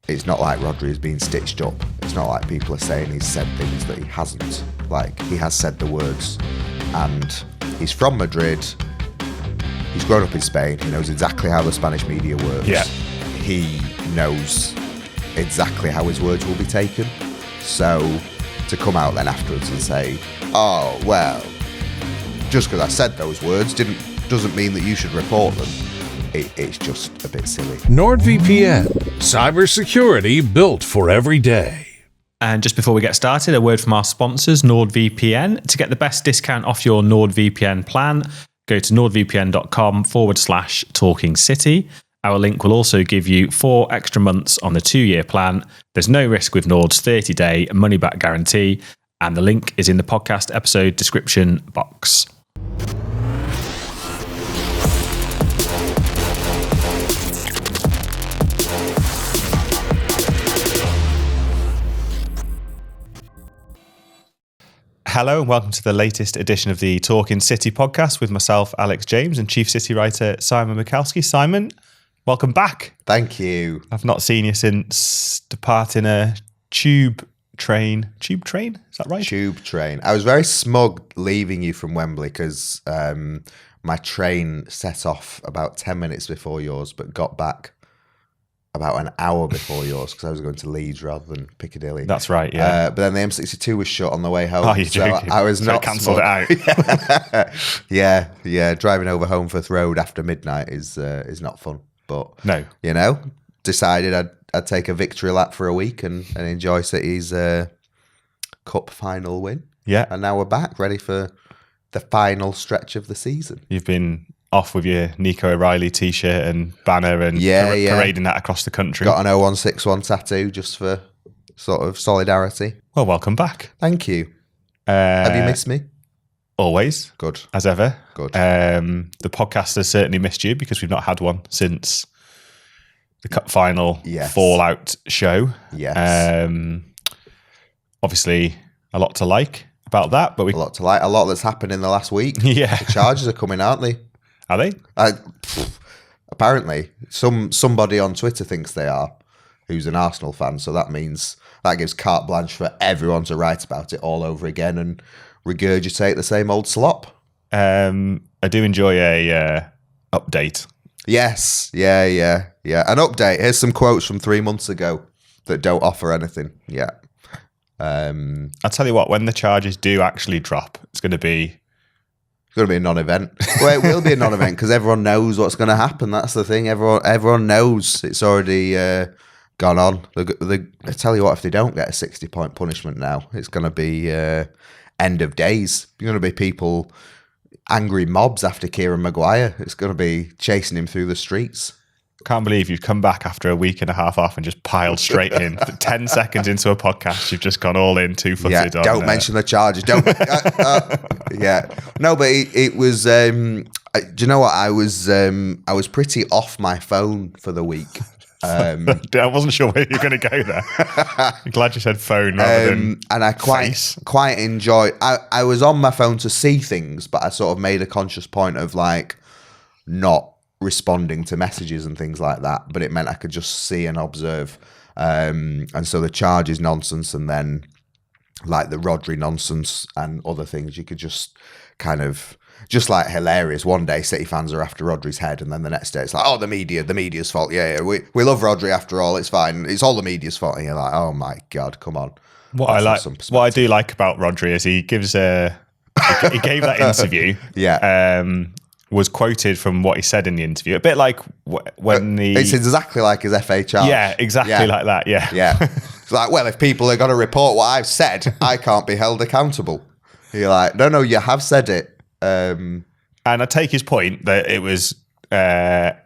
it's not like Rodri is being stitched up. It's not like people are saying he's said things that he hasn't. Like, he has said the words. And he's from Madrid. He's grown up in Spain. He knows exactly how the Spanish media works. Yeah. He knows exactly how his words will be taken. So to come out then afterwards and say, oh, well, just because I said those words doesn't mean that you should report them. It's just a bit silly. NordVPN, cybersecurity built for every day. And just before we get started, a word from our sponsors, NordVPN. To get the best discount off your NordVPN plan, go to nordvpn.com/talkingcity. Our link will also give you 4 extra months on the 2-year plan. There's no risk with Nord's 30-day money-back guarantee, and the link is in the podcast episode description box. Hello and welcome to the latest edition of the Talking City podcast with myself, Alex James, and Chief City writer Simon Bajkowski. Simon, welcome back. Thank you. I've not seen you since departing a tube train. Tube train? Is that right? Tube train. I was very smug leaving you from Wembley because my train set off about 10 minutes before yours, but got back about an hour before yours because I was going to Leeds rather than Piccadilly. That's right, yeah. But then the M62 was shut on the way home. Oh, you're joking. I was not cancelled it out. Yeah. Driving over Homeforth Road after midnight is not fun. But No. you know, decided I'd take a victory lap for a week and enjoy City's cup final win. Yeah. And now we're back, ready for the final stretch of the season. You've been off with your Nico O'Reilly t-shirt and banner and parading that across the country. Got an 0161 tattoo just for sort of solidarity. Well, welcome back. Thank you. Have you missed me? Always. Good. As ever. Good. The podcast has certainly missed you because we've not had one since the cup final fallout show. Yes. Obviously, a lot to like about that, but A lot to like. A lot that's happened in the last week. Yeah. The charges are coming, aren't they? Are they? Apparently, somebody on Twitter thinks they are, who's an Arsenal fan. So that means that gives carte blanche for everyone to write about it all over again and regurgitate the same old slop. I do enjoy a update. Yes, yeah. An update. Here's some quotes from 3 months ago that don't offer anything. Yeah. I'll tell you what, when the charges do actually drop, it's going to be a non-event. Well, it will be a non-event because everyone knows what's going to happen. That's the thing. Everyone knows it's already gone on. I tell you what, if they don't get a 60-point punishment now, it's going to be end of days. You're going to be people, angry mobs after Kieran Maguire. It's going to be chasing him through the streets. Can't believe you've come back after a week and a half off and just piled straight in. 10 seconds into a podcast, you've just gone all in, two-footed. Yeah, don't mention the charges. Don't. Yeah, no, but it was. Do you know what? I was pretty off my phone for the week. I wasn't sure where you were going to go there. I'm glad you said phone rather than and I face. quite enjoyed. I was on my phone to see things, but I sort of made a conscious point of like not responding to messages and things like that, but it meant I could just see and observe. And so the charge is nonsense, and then like the Rodri nonsense and other things, you could just kind of just like hilarious. One day City fans are after Rodri's head, and then the next day it's like, oh, the media's fault. Yeah, we love Rodri after all, it's fine. It's all the media's fault. And you're like, oh my God, come on. What I do like about Rodri is he gives he gave that interview. Yeah. Was quoted from what he said in the interview. A bit like when It's exactly like his FA charge. Yeah, exactly like that, yeah. Yeah. It's like, well, if people are going to report what I've said, I can't be held accountable. You're like, no, you have said it. And I take his point that it was however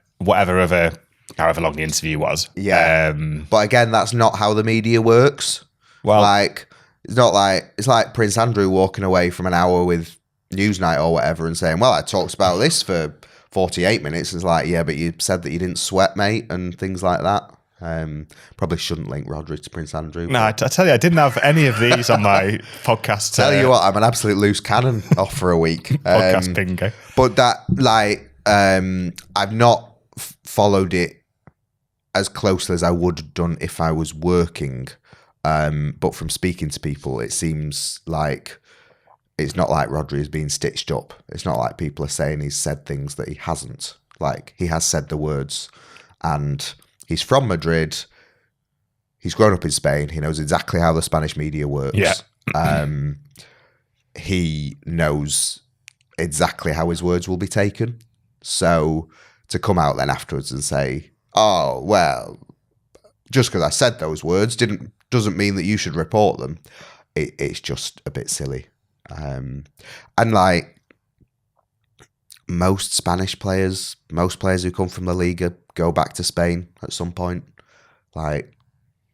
long the interview was. Yeah. But again, that's not how the media works. Well, like, it's like Prince Andrew walking away from an hour with Newsnight or whatever and saying, well, I talked about this for 48 minutes. It's like, yeah, but you said that you didn't sweat, mate, and things like that. Probably shouldn't link Rodri to Prince Andrew. No, I tell you, I didn't have any of these on my podcast. Tell you what, I'm an absolute loose cannon off for a week. Podcast bingo. But that, like, I've not followed it as closely as I would have done if I was working. But from speaking to people, it seems like it's not like Rodri is being stitched up. It's not like people are saying he's said things that he hasn't. Like, he has said the words, and he's from Madrid. He's grown up in Spain. He knows exactly how the Spanish media works. Yeah. He knows exactly how his words will be taken. So to come out then afterwards and say, oh, well, just because I said those words doesn't mean that you should report them. It's just a bit silly. And like most Spanish players, most players who come from La Liga go back to Spain at some point. Like,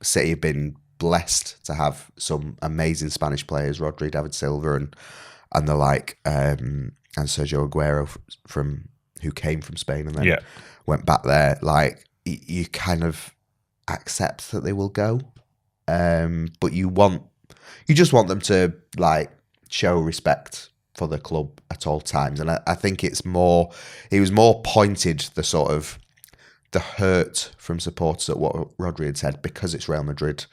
City have been blessed to have some amazing Spanish players, Rodri, David Silva, and the like, and Sergio Aguero who came from Spain and then went back there. Like, you kind of accept that they will go, but you just want them to like show respect for the club at all times. And I think it was more pointed, the sort of the hurt from supporters at what Rodri had said, because it's Real Madrid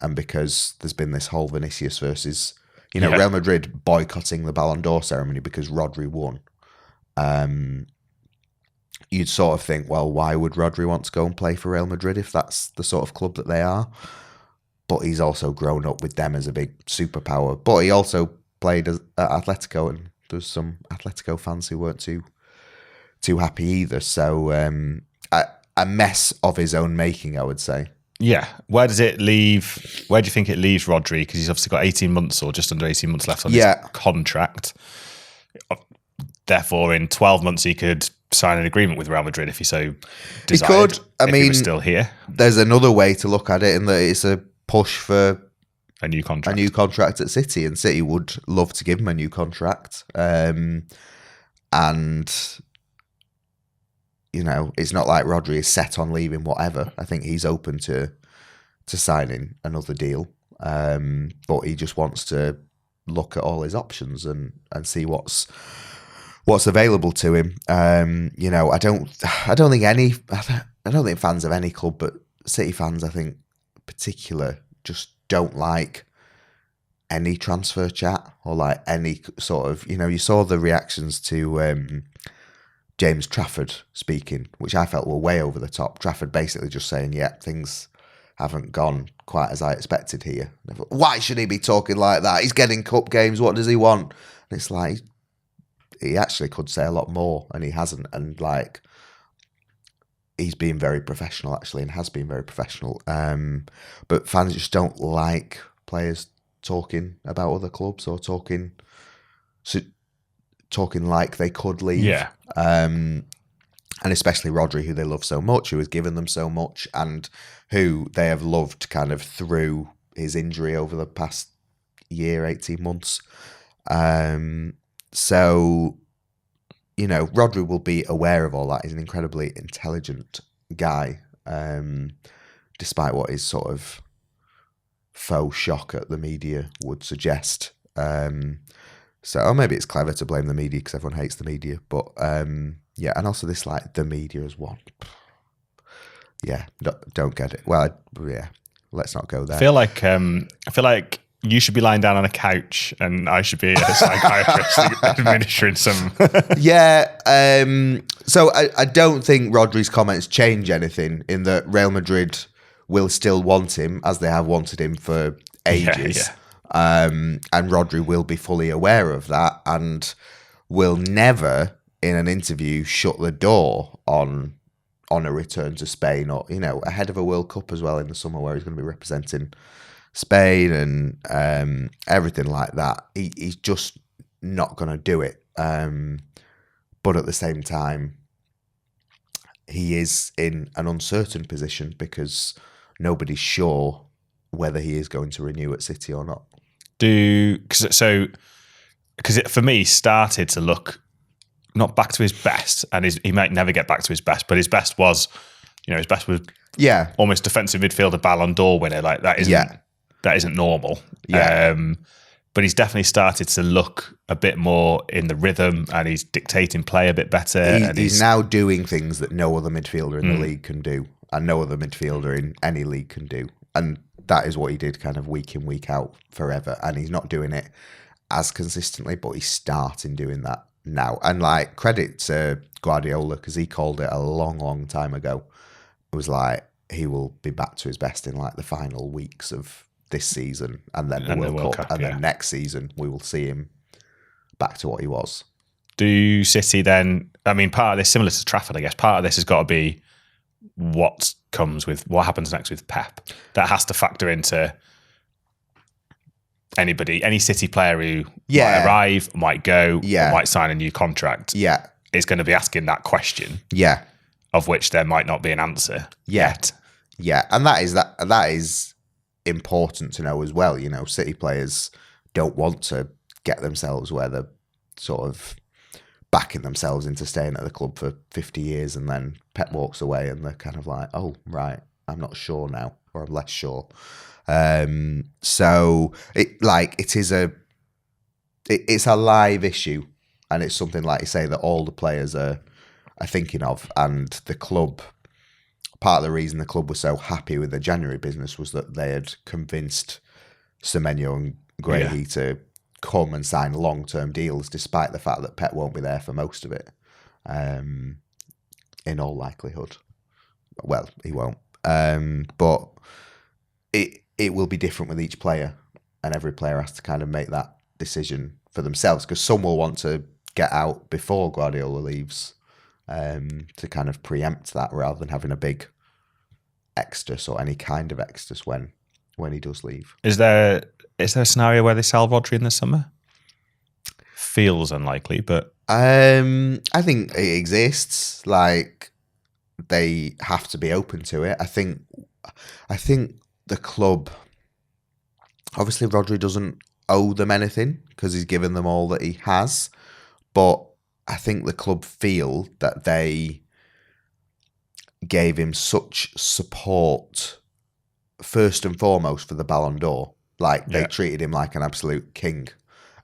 and because there's been this whole Vinicius versus, Real Madrid boycotting the Ballon d'Or ceremony because Rodri won. You'd sort of think, well, why would Rodri want to go and play for Real Madrid if that's the sort of club that they are? But he's also grown up with them as a big superpower. But he also played at Atletico, and there's some Atletico fans who weren't too happy either. So a mess of his own making, I would say. Yeah. Where do you think it leaves Rodri? Because he's obviously got 18 months or just under 18 months left on his contract. Therefore, in 12 months, he could sign an agreement with Real Madrid if he so desired. He could. He was still here. There's another way to look at it, in that it's a push for a new contract at City, and City would love to give him a new contract. And it's not like Rodri is set on leaving whatever. I think he's open to signing another deal, but he just wants to look at all his options and see what's available to him. I don't think fans of any club, but City fans, I think, particular, just don't like any transfer chat or like any sort of, you saw the reactions to James Trafford speaking, which I felt were way over the top. Trafford basically just saying, yeah, things haven't gone quite as I expected here. I thought, why should he be talking like that? He's getting cup games. What does he want? And it's like, he actually could say a lot more, and he hasn't. And like, he's been very professional, actually, and has been very professional. But fans just don't like players talking about other clubs or talking like they could leave. Yeah. And especially Rodri, who they love so much, who has given them so much, and who they have loved kind of through his injury over the past year, 18 months. So, Rodri will be aware of all that. He's an incredibly intelligent guy, despite what his sort of faux shock at the media would suggest. Or maybe it's clever to blame the media because everyone hates the media. But, and also this, like, the media as one. Yeah, don't get it. Well, let's not go there. I feel like you should be lying down on a couch and I should be a psychiatrist administering some. So I don't think Rodri's comments change anything, in that Real Madrid will still want him, as they have wanted him for ages. And Rodri will be fully aware of that and will never, in an interview, shut the door on a return to Spain, or, ahead of a World Cup as well in the summer, where he's going to be representing Spain and everything like that. He's just not going to do it. But at the same time, he is in an uncertain position because nobody's sure whether he is going to renew at City or not. Because it, for me, started to look not back to his best, and he might never get back to his best, but his best was almost defensive midfielder, Ballon d'Or winner. Like, that isn't normal. But he's definitely started to look a bit more in the rhythm, and he's dictating play a bit better. He's now doing things that no other midfielder in the league can do. and no other midfielder in any league can do. And that is what he did kind of week in, week out forever. And he's not doing it as consistently, but he's starting doing that now. And like, credit to Guardiola, because he called it a long, long time ago. It was like, he will be back to his best in like the final weeks of this season, and then the World Cup, and then next season we will see him back to what he was. Do City then, I mean, part of this, similar to Trafford, I guess, part of this has got to be what happens next with Pep. That has to factor into any City player who might arrive, might go, or might sign a new contract. Yeah. Is going to be asking that question. Yeah. Of which there might not be an answer yet. Yeah. And that is important to know as well. You know, City players don't want to get themselves where they're sort of backing themselves into staying at the club for 50 years and then Pep walks away and they're kind of like, oh, right, I'm not sure now, or I'm less sure. So it's a live issue, and it's something, like you say, that all the players are thinking of. And the club, part of the reason the club was so happy with the January business was that they had convinced Semenyo and Grahy to come and sign long-term deals, despite the fact that Pep won't be there for most of it, in all likelihood. Well, he won't. But it will be different with each player, and every player has to kind of make that decision for themselves, because some will want to get out before Guardiola leaves, to kind of preempt that, rather than having a big exodus or any kind of exodus when he does leave. Is there a scenario where they sell Rodri in the summer? Feels unlikely, but I think it exists. Like, they have to be open to it. I think the club, obviously Rodri doesn't owe them anything because he's given them all that he has, but I think the club feel that they gave him such support first and foremost for the Ballon d'Or. Like, they treated him like an absolute king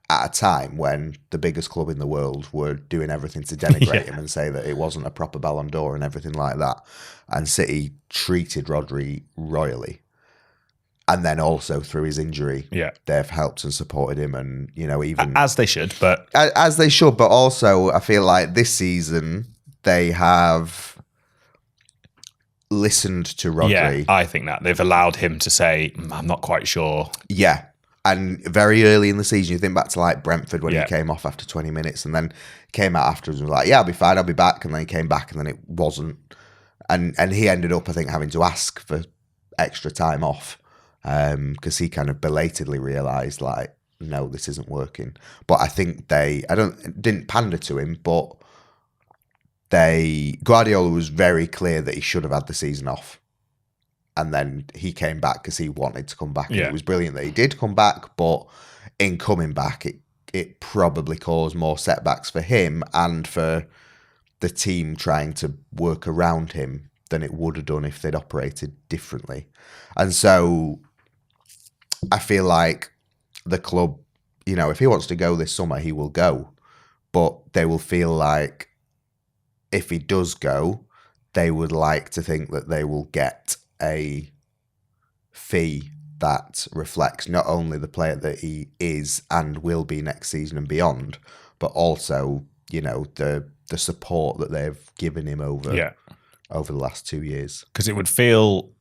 at a time when the biggest club in the world were doing everything to denigrate him and say that it wasn't a proper Ballon d'Or and everything like that. And City treated Rodri royally. And then also through his injury, they've helped and supported him, and, you know, even as they should. But also I feel like this season they have listened to Rodri. Yeah, I think that they've allowed him to say, I'm not quite sure. Yeah. And very early in the season, you think back to like Brentford when he came off after 20 minutes and then came out afterwards and was like, yeah, I'll be fine, I'll be back. And then he came back and then it wasn't. And he ended up, I think, having to ask for extra time off, because he kind of belatedly realised, like, no, this isn't working. But I think didn't pander to him, but Guardiola was very clear that he should have had the season off. And then he came back because he wanted to come back. And it was brilliant that he did come back, but in coming back, it probably caused more setbacks for him and for the team trying to work around him than it would have done if they'd operated differently. And so I feel like the club, you know, if he wants to go this summer, he will go. But they will feel like if he does go, they would like to think that they will get a fee that reflects not only the player that he is and will be next season and beyond, but also, you know, the support that they've given him over the last 2 years. Because it would feel,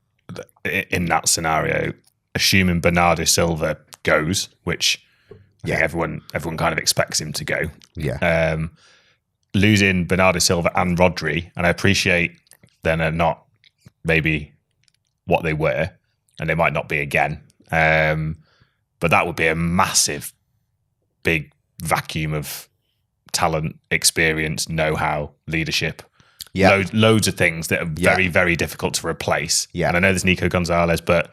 in that scenario, assuming Bernardo Silva goes, which I think everyone kind of expects him to go. Yeah. Losing Bernardo Silva and Rodri, and I appreciate they're not maybe what they were, and they might not be again. But that would be a massive, big vacuum of talent, experience, know-how, leadership. Yeah. Loads of things that are very, very difficult to replace. Yeah. And I know there's Nico Gonzalez, but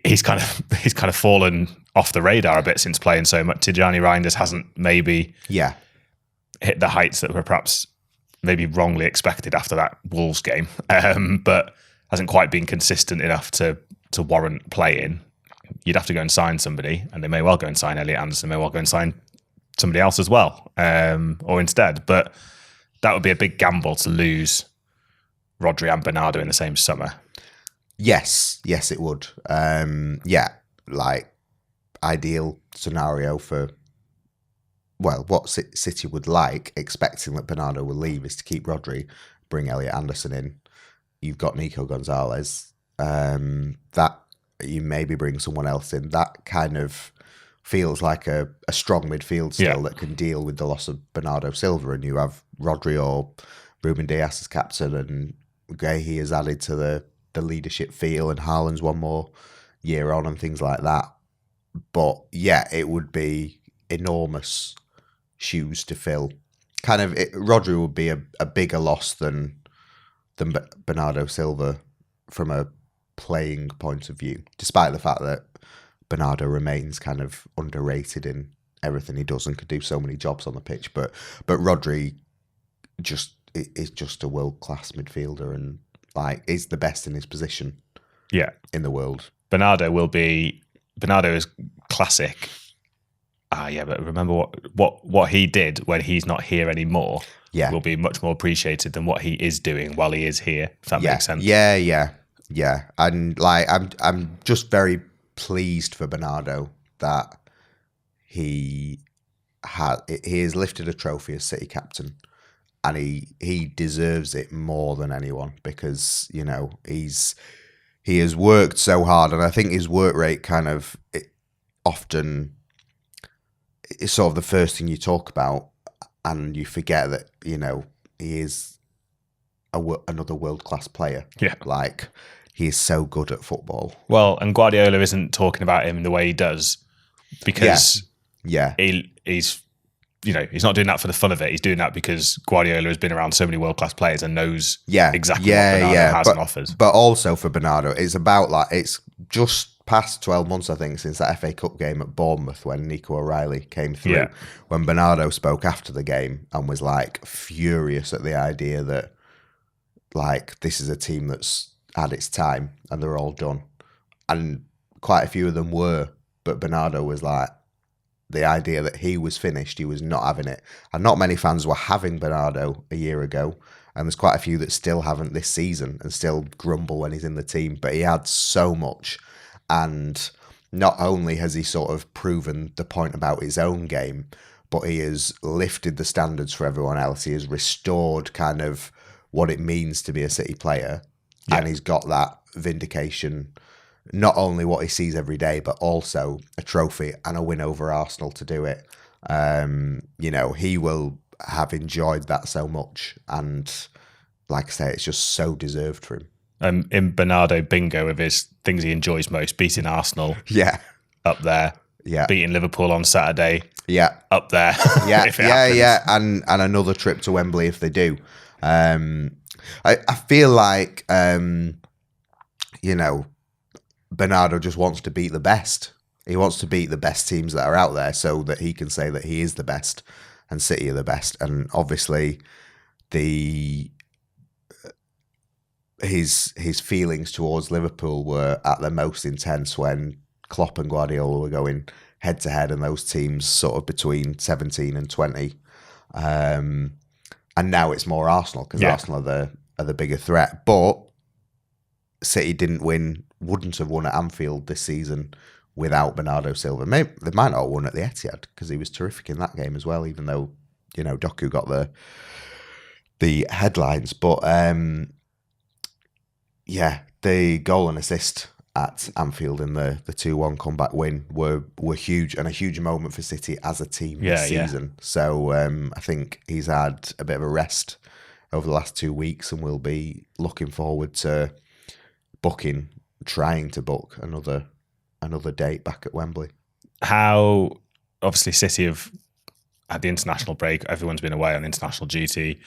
he's kind of fallen off the radar a bit since playing so much. Tijani Reinders hasn't maybe hit the heights that were perhaps maybe wrongly expected after that Wolves game, but hasn't quite been consistent enough to warrant playing. You'd have to go and sign somebody, and they may well go and sign Elliot Anderson, may well go and sign somebody else as well, or instead. But that would be a big gamble to lose Rodri and Bernardo in the same summer? Yes, it would. Like ideal scenario for, well, what City would like, expecting that Bernardo will leave, is to keep Rodri, bring Elliot Anderson in. You've got Nico Gonzalez. That you maybe bring someone else in. That kind of feels like a strong midfield still that can deal with the loss of Bernardo Silva, and you have Rodri or Ruben Dias as captain, and Guehi has added to the leadership feel, and Haaland's one more year on and things like that. But yeah, it would be enormous shoes to fill. Rodri would be a bigger loss than Bernardo Silva from a playing point of view, despite the fact that Bernardo remains kind of underrated in everything he does and could do so many jobs on the pitch. But Rodri is just a world-class midfielder and like is the best in his position in the world. Bernardo is classic. But remember what he did when he's not here anymore will be much more appreciated than what he is doing while he is here, if that makes sense. Yeah. And like I'm just very pleased for Bernardo that he has lifted a trophy as City captain, and he deserves it more than anyone, because he has worked so hard, and I think his work rate often is sort of the first thing you talk about, and you forget that he is another world-class player. Yeah, like he is so good at football. Well, and Guardiola isn't talking about him the way he does because he's not doing that for the fun of it. He's doing that because Guardiola has been around so many world-class players and knows exactly what Bernardo has and offers. But also for Bernardo, it's about it's just past 12 months, I think, since that FA Cup game at Bournemouth when Nico O'Reilly came through, when Bernardo spoke after the game and was furious at the idea that this is a team that's had its time and they're all done. And quite a few of them were, but Bernardo was the idea that he was finished, he was not having it. And not many fans were having Bernardo a year ago, and there's quite a few that still haven't this season and still grumble when he's in the team. But he had so much, and not only has he sort of proven the point about his own game, but he has lifted the standards for everyone else. He has restored kind of what it means to be a City player, and he's got that vindication, not only what he sees every day, but also a trophy and a win over Arsenal to do it. He will have enjoyed that so much, and like I say, it's just so deserved for him. In Bernardo bingo of his things he enjoys most, beating Arsenal, up there, beating Liverpool on Saturday, up there, and another trip to Wembley if they do. I feel like Bernardo just wants to beat the best. He wants to beat the best teams that are out there so that he can say that he is the best and City are the best. And obviously his feelings towards Liverpool were at their most intense when Klopp and Guardiola were going head to head, and those teams sort of between 17 and 20. And now it's more Arsenal because Arsenal are the bigger threat. But City wouldn't have won at Anfield this season without Bernardo Silva. Maybe they might not have won at the Etihad because he was terrific in that game as well, even though Doku got the headlines. But the goal and assist at Anfield in the 2-1 comeback win were huge, and a huge moment for City as a team this season. So I think he's had a bit of a rest over the last 2 weeks, and we'll be looking forward to trying to book another date back at Wembley. How obviously City have had the international break, everyone's been away on international duty.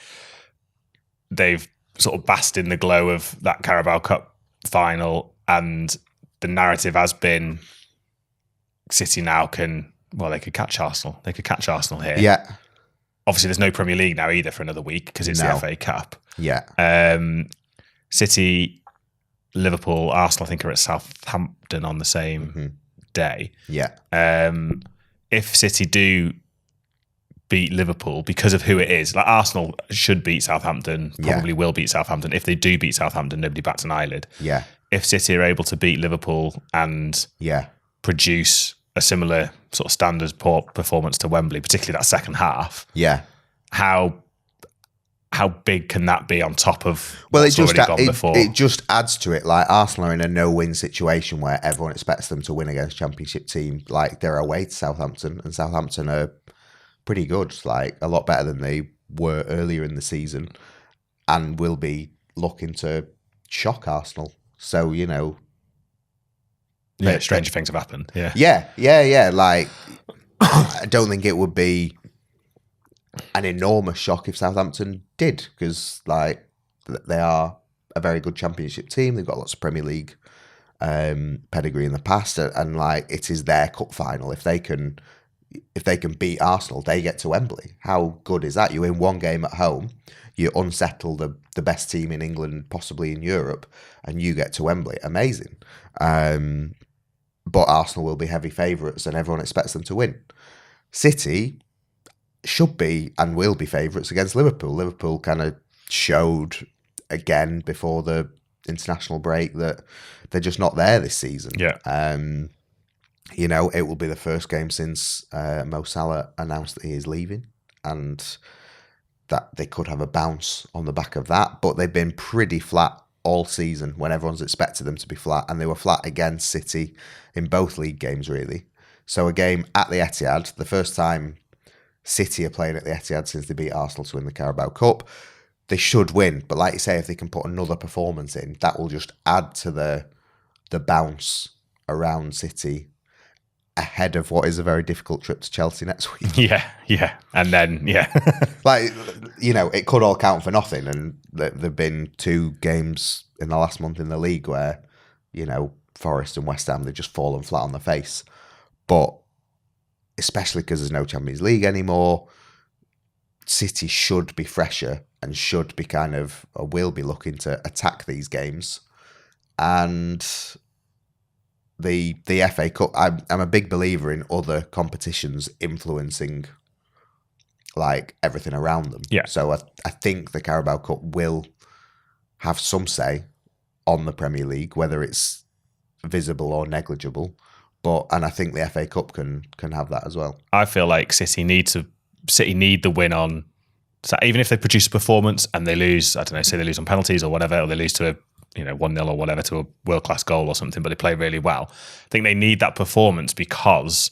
They've sort of basked in the glow of that Carabao Cup final, and the narrative has been City now they could catch Arsenal. They could catch Arsenal here. Yeah. Obviously there's no Premier League now either for another week because it's the FA Cup. Yeah. City, Liverpool, Arsenal, I think, are at Southampton on the same day. Yeah. If City do beat Liverpool because of who it is. Like Arsenal should beat Southampton, probably will beat Southampton. If they do beat Southampton, nobody bats an eyelid. Yeah. If City are able to beat Liverpool and produce a similar sort of standard performance to Wembley, particularly that second half, how big can that be on top of what's already gone before? It just adds to it. Like Arsenal are in a no-win situation where everyone expects them to win against Championship team. Like they're away to Southampton, and Southampton are pretty good, like a lot better than they were earlier in the season, and will be looking to shock Arsenal. So, you know... stranger things have happened. Yeah. Like, I don't think it would be an enormous shock if Southampton did, because like they are a very good Championship team. They've got lots of Premier League pedigree in the past, and like it is their cup final. If they can beat Arsenal, they get to Wembley. How good is that? You win one game at home, you unsettle the best team in England, possibly in Europe, and you get to Wembley. Amazing. But Arsenal will be heavy favourites, and everyone expects them to win. City should be and will be favourites against Liverpool. Liverpool kind of showed again before the international break that they're just not there this season. Yeah. You know, it will be the first game since Mo Salah announced that he is leaving, and that they could have a bounce on the back of that. But they've been pretty flat all season when everyone's expected them to be flat, and they were flat against City in both league games, really. So a game at the Etihad, the first time City are playing at the Etihad since they beat Arsenal to win the Carabao Cup. They should win, but like you say, if they can put another performance in, that will just add to the bounce around City ahead of what is a very difficult trip to Chelsea next week. Yeah. And then, like, you know, it could all count for nothing, and there've been 2 games in the last month in the league where, you know, Forest and West Ham, they've just fallen flat on their face. But especially because there's no Champions League anymore, City should be fresher and should be kind of, or will be looking to attack these games. And the FA Cup, I'm a big believer in other competitions influencing like everything around them. Yeah. So I think the Carabao Cup will have some say on the Premier League, whether it's visible or negligible. And I think the FA Cup can have that as well. I feel like City need the win on. So even if they produce a performance and they lose, I don't know, say they lose on penalties or whatever, or they lose to 1-0 or whatever to a world-class goal or something, but they play really well. I think they need that performance because,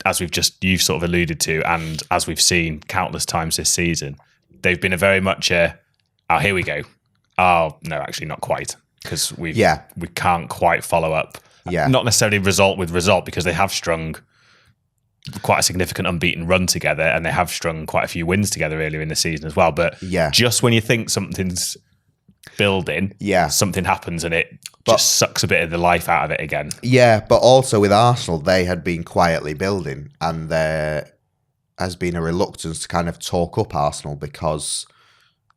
as you've sort of alluded to, and as we've seen countless times this season, they've been a very much here we go. Oh, no, actually not quite, because we can't quite follow up. Yeah. Not necessarily result with result, because they have strung quite a significant unbeaten run together, and they have strung quite a few wins together earlier in the season as well. But just when you think something's building, something happens and it just sucks a bit of the life out of it again. Yeah, but also with Arsenal, they had been quietly building, and there has been a reluctance to kind of talk up Arsenal because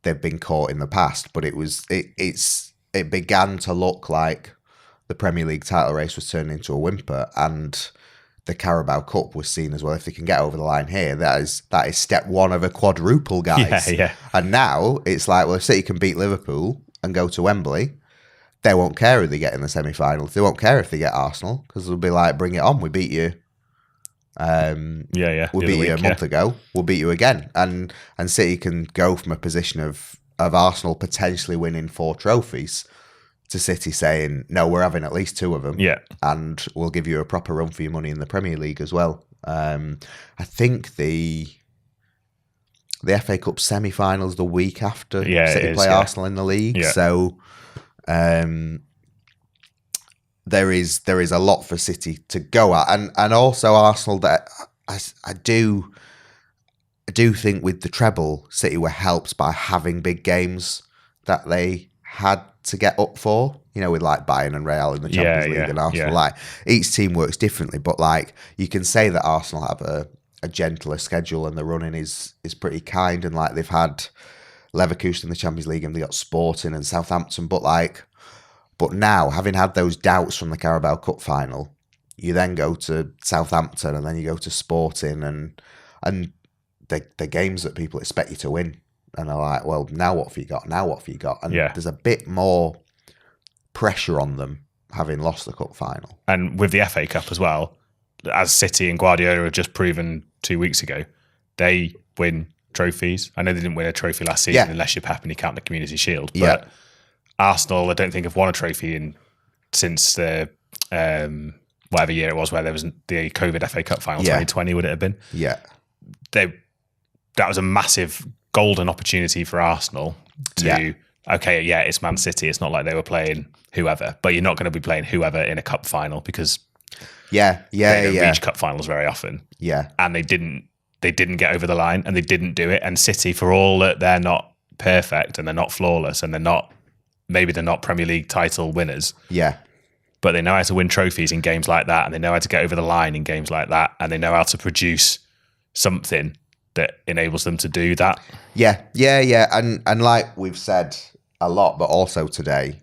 they've been caught in the past. But it began to look like the Premier League title race was turning into a whimper, and the Carabao Cup was seen as, well, if they can get over the line here, that is step 1 of a quadruple, guys. Yeah. And now it's like, well, if City can beat Liverpool and go to Wembley, they won't care if they get in the semi-finals. They won't care if they get Arsenal, because they'll be like, bring it on, we beat you. We beat you a month ago. We'll beat you again. And City can go from a position of Arsenal potentially winning 4 trophies to City saying, no, we're having at least 2 of them. Yeah. And we'll give you a proper run for your money in the Premier League as well. I think the FA Cup semi-finals the week after City play Arsenal in the league. Yeah. So there is a lot for City to go at. And also Arsenal, that I do think with the treble, City were helped by having big games that they had to get up for, with like Bayern and Real in the Champions League and Arsenal. Like each team works differently, but like you can say that Arsenal have a gentler schedule and the running is pretty kind, and like they've had Leverkusen in the Champions League and they got Sporting and Southampton, but now having had those doubts from the Carabao Cup final, you then go to Southampton and then you go to Sporting and they're games that people expect you to win. And they're like, well, now what have you got? Now what have you got? And Yeah. there's a bit more pressure on them having lost the cup final. And with the FA Cup as well, as City and Guardiola have just proven 2 weeks ago, they win trophies. I know they didn't win a trophy last season unless you're Pep and you count the Community Shield. But Arsenal, I don't think have won a trophy since the whatever year it was where there was the COVID FA Cup final, 2020 would it have been? Yeah. That was a massive golden opportunity for Arsenal to, it's Man City. It's not like they were playing whoever, but you're not going to be playing whoever in a cup final because they don't reach cup finals very often. Yeah. And they didn't get over the line and they didn't do it. And City, for all that they're not perfect and they're not flawless and they're not Premier League title winners. Yeah. But they know how to win trophies in games like that and they know how to get over the line in games like that and they know how to produce something that enables them to do that. Yeah. And like we've said a lot, but also today,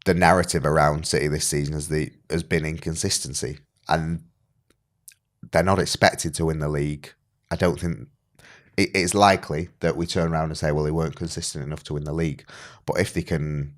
the narrative around City this season has been inconsistency. And they're not expected to win the league. I don't think it's likely that we turn around and say, well, they weren't consistent enough to win the league. But if they can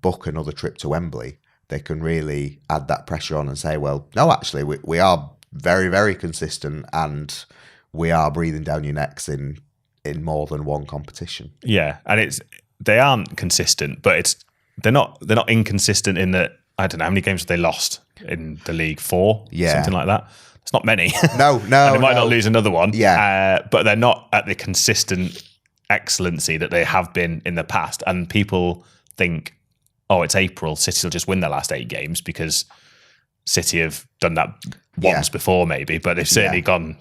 book another trip to Wembley, they can really add that pressure on and say, well, no, actually, we are very, very consistent and we are breathing down your necks in more than one competition. Yeah, and they aren't consistent, but they're not inconsistent in that, I don't know, how many games have they lost in the league? 4? Yeah. Something like that. It's not many. No. And they might not lose another one. Yeah. But they're not at the consistent excellency that they have been in the past. And people think, oh, it's April, City will just win their last 8 games because City have done that once before maybe, but they've certainly gone,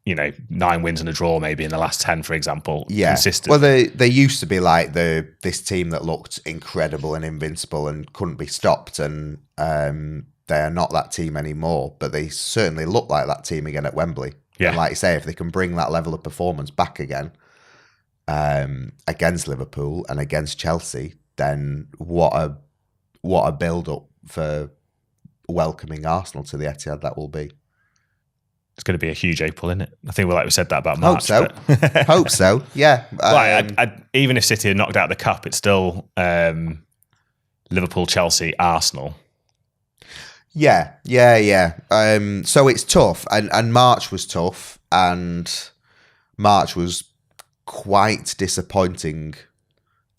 9 wins and a draw maybe in the last 10, for example. Yeah. Consistent. Well, they used to be like this team that looked incredible and invincible and couldn't be stopped, and they are not that team anymore, but they certainly look like that team again at Wembley. Yeah. And like you say, if they can bring that level of performance back again against Liverpool and against Chelsea, then what a build-up for welcoming Arsenal to the Etihad that will be. It's going to be a huge April, isn't it? I think we said that about March. Hope so. Yeah. Even if City are knocked out of the cup, it's still Liverpool, Chelsea, Arsenal. Yeah. So it's tough, and March was tough, and March was quite disappointing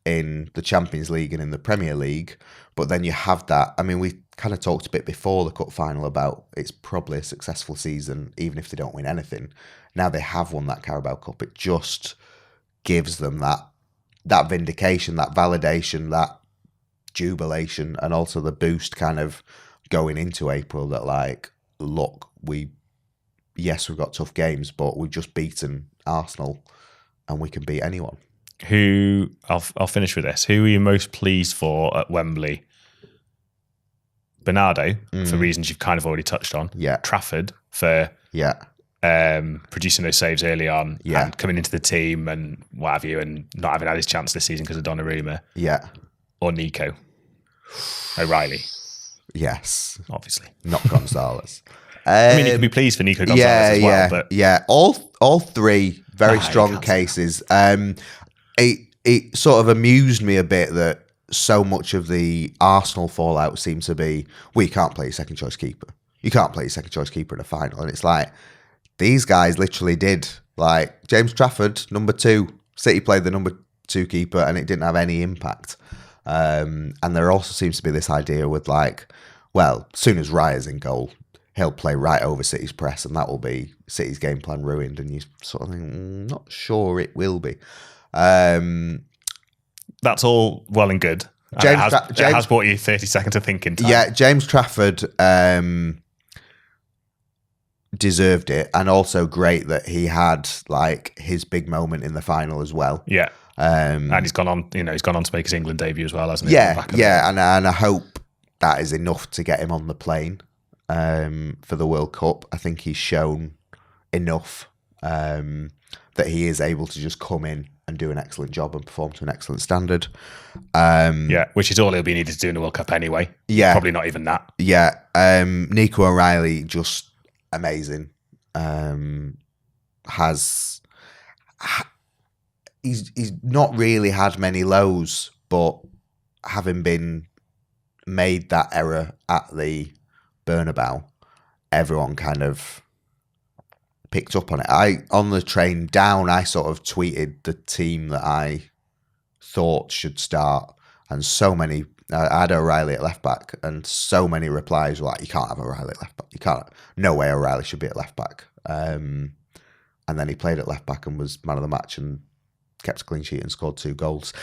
in the Champions League and in the Premier League. But then you have that. I mean, we kind of talked a bit before the cup final about it's probably a successful season, even if they don't win anything. Now they have won that Carabao Cup. It just gives them that vindication, that validation, that jubilation, and also the boost kind of going into April that, like, look, we've got tough games, but we've just beaten Arsenal and we can beat anyone. Who, I'll finish with this. Who are you most pleased for at Wembley? Bernardo, for reasons you've kind of already touched on. Yeah. Trafford for producing those saves early on and coming into the team and what have you, and not having had his chance this season because of Donnarumma. Yeah. Or Nico O'Reilly. Yes. Obviously. Not Gonzalez. I mean, you can be pleased for Nico Gonzalez as well. But all three very strong cases. It sort of amused me a bit that so much of the Arsenal fallout seems to be, well, you can't play your second choice keeper. You can't play your second choice keeper in a final. And it's like, these guys literally did. Like, James Trafford, number 2. City played the number 2 keeper and it didn't have any impact. And there also seems to be this idea with, like, well, as soon as Raya's in goal, he'll play right over City's press and that will be City's game plan ruined. And you sort of think, not sure it will be. That's all well and good. James has bought you 30 seconds of thinking time. Yeah, James Trafford deserved it, and also great that he had, like, his big moment in the final as well. Yeah, and he's gone on. He's gone on to make his England debut as well, hasn't he? And I hope that is enough to get him on the plane for the World Cup. I think he's shown enough that he is able to just come in and do an excellent job and perform to an excellent standard. Which is all he'll be needed to do in the World Cup anyway. Yeah. Probably not even that. Yeah. Nico O'Reilly, just amazing. he's not really had many lows, but having been made that error at the Bernabeu, everyone kind of picked up on it. On the train down, I sort of tweeted the team that I thought should start, and so many. I had O'Reilly at left back, and so many replies were like, "You can't have O'Reilly at left back. You can't. No way O'Reilly should be at left back." And then he played at left back and was man of the match and kept a clean sheet and scored 2 goals.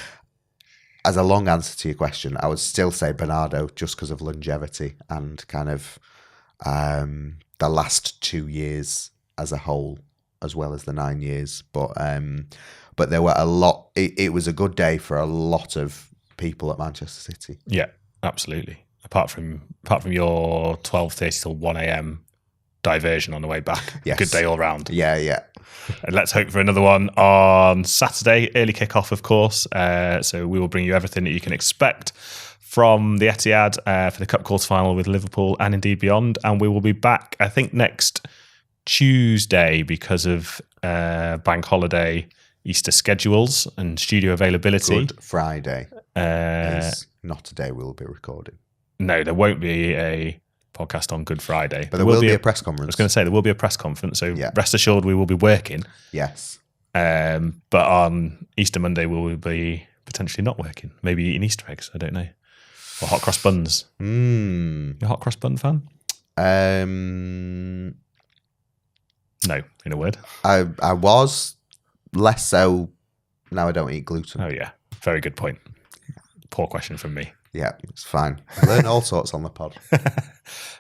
As a long answer to your question, I would still say Bernardo just because of longevity and kind of the last 2 years as a whole, as well as the 9 years. But there were a lot. It was a good day for a lot of people at Manchester City. Yeah, absolutely. Apart from your 12:30 till 1 a.m. diversion on the way back. Yes. Good day all round. Yeah. And let's hope for another one on Saturday, early kickoff, of course. So we will bring you everything that you can expect from the Etihad for the Cup quarter-final with Liverpool and indeed beyond. And we will be back, I think, next Tuesday because of bank holiday, Easter schedules and studio availability. Good Friday is not a day we'll be recording. No, there won't be a podcast on Good Friday. But there will be a press conference. I was going to say, there will be a press conference, so Yeah. rest assured we will be working. Yes. But on Easter Monday, we will be potentially not working. Maybe eating Easter eggs, I don't know. Or hot cross buns. You a hot cross bun fan? No, in a word. I was, less so. Now I don't eat gluten. Oh, yeah. Very good point. Poor question from me. Yeah, it's fine. I learn all sorts on the pod.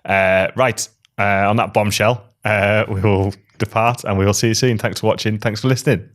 Right. On that bombshell, we will depart and we will see you soon. Thanks for watching. Thanks for listening.